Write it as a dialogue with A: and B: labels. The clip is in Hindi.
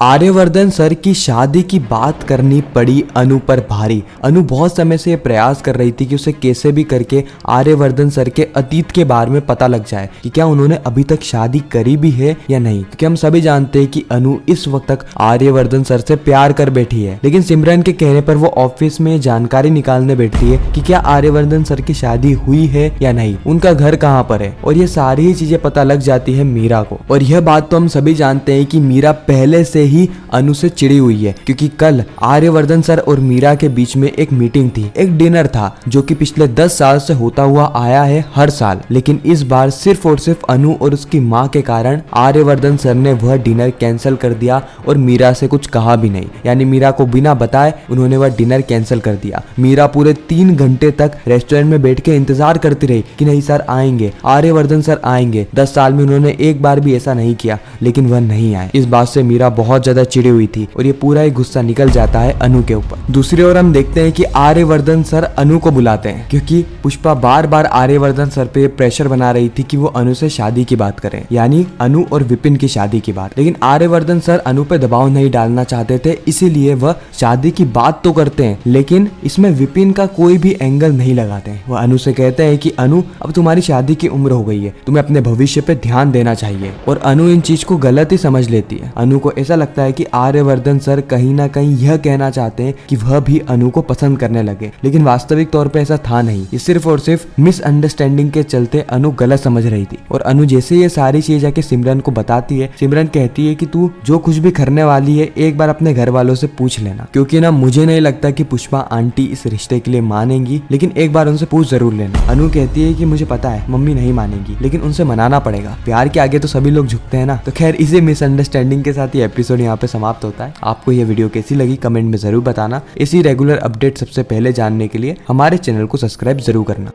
A: आर्यवर्धन सर की शादी की बात करनी पड़ी अनु पर भारी। अनु बहुत समय से प्रयास कर रही थी कि उसे कैसे भी करके आर्यवर्धन सर के अतीत के बारे में पता लग जाए कि क्या उन्होंने अभी तक शादी करी भी है या नहीं, क्योंकि हम सभी जानते हैं कि अनु इस वक्त तक आर्यवर्धन सर से प्यार कर बैठी है। लेकिन सिमरन के कहने पर वो ऑफिस में जानकारी निकालने बैठती है कि क्या आर्यवर्धन सर की शादी हुई है या नहीं, उनका घर कहाँ पर है, और ये सारी ही चीजें पता लग जाती है मीरा को। और यह बात तो हम सभी जानते हैं कि मीरा पहले से ही अनु से चिड़ी हुई है, क्योंकि कल आर्यवर्धन सर और मीरा के बीच में एक मीटिंग थी, एक डिनर था जो कि पिछले 10 साल से होता हुआ आया है हर साल। लेकिन इस बार सिर्फ और सिर्फ अनु और उसकी माँ के कारण आर्यवर्धन सर ने वह डिनर कैंसिल कर दिया और मीरा से कुछ कहा भी नहीं, यानी मीरा को बिना बताए उन्होंने वह डिनर कैंसिल कर दिया। मीरा पूरे 3 घंटे तक रेस्टोरेंट में बैठ के इंतजार करती रही कि नहीं सर आएंगे, आर्यवर्धन सर आएंगे। 10 साल में उन्होंने एक बार भी ऐसा नहीं किया, लेकिन वह नहीं आए। इस बात से मीरा बहुत ज्यादा चिड़ी हुई थी और ये पूरा ही गुस्सा निकल जाता है अनु के ऊपर। दूसरी ओर हम देखते हैं कि आर्यवर्धन सर अनु को बुलाते हैं, क्योंकि पुष्पा बार बार आर्यवर्धन सर पे प्रेशर बना रही थी कि वो अनु से शादी की बात करें, यानी अनु और विपिन की शादी की बात। लेकिन आर्यवर्धन सर अनु पे दबाव नहीं डालना चाहते थे, इसीलिए वह शादी की बात तो करते हैं, लेकिन इसमें विपिन का कोई भी एंगल नहीं लगाते हैं। वह अनु से कहते हैं कि अनु अब तुम्हारी शादी की उम्र हो गई है, तुम्हें अपने भविष्य पे ध्यान देना चाहिए। और अनु इन चीज को गलत ही समझ लेती है। अनु को ऐसा लगता है कि आर्यवर्धन सर कहीं ना कहीं यह कहना चाहते हैं कि वह भी अनु को पसंद करने लगे, लेकिन वास्तविक तौर पे ऐसा था नहीं। ये सिर्फ और सिर्फ मिसअंडरस्टैंडिंग के चलते अनु गलत समझ रही थी। और अनु जैसे ये सारी चीज जाके सिमरन को बताती है, सिमरन कहती है कि तू जो कुछ भी करने वाली है एक बार अपने घर वालों से पूछ लेना, क्योंकि ना मुझे नहीं लगता कि पुष्पा आंटी इस रिश्ते के लिए मानेंगी, लेकिन एक बार उनसे पूछ जरूर लेना। अनु कहती है कि मुझे पता है मम्मी नहीं मानेंगी, लेकिन उनसे मनाना पड़ेगा, प्यार के आगे तो सभी लोग झुकते हैं ना। तो खैर इसी मिसअंडरस्टैंडिंग के साथ ये एपिसोड यहाँ पे समाप्त होता है। आपको ये वीडियो कैसी लगी कमेंट में जरूर बताना। इसी रेगुलर अपडेट सबसे पहले जानने के लिए हमारे चैनल को सब्सक्राइब जरूर करना।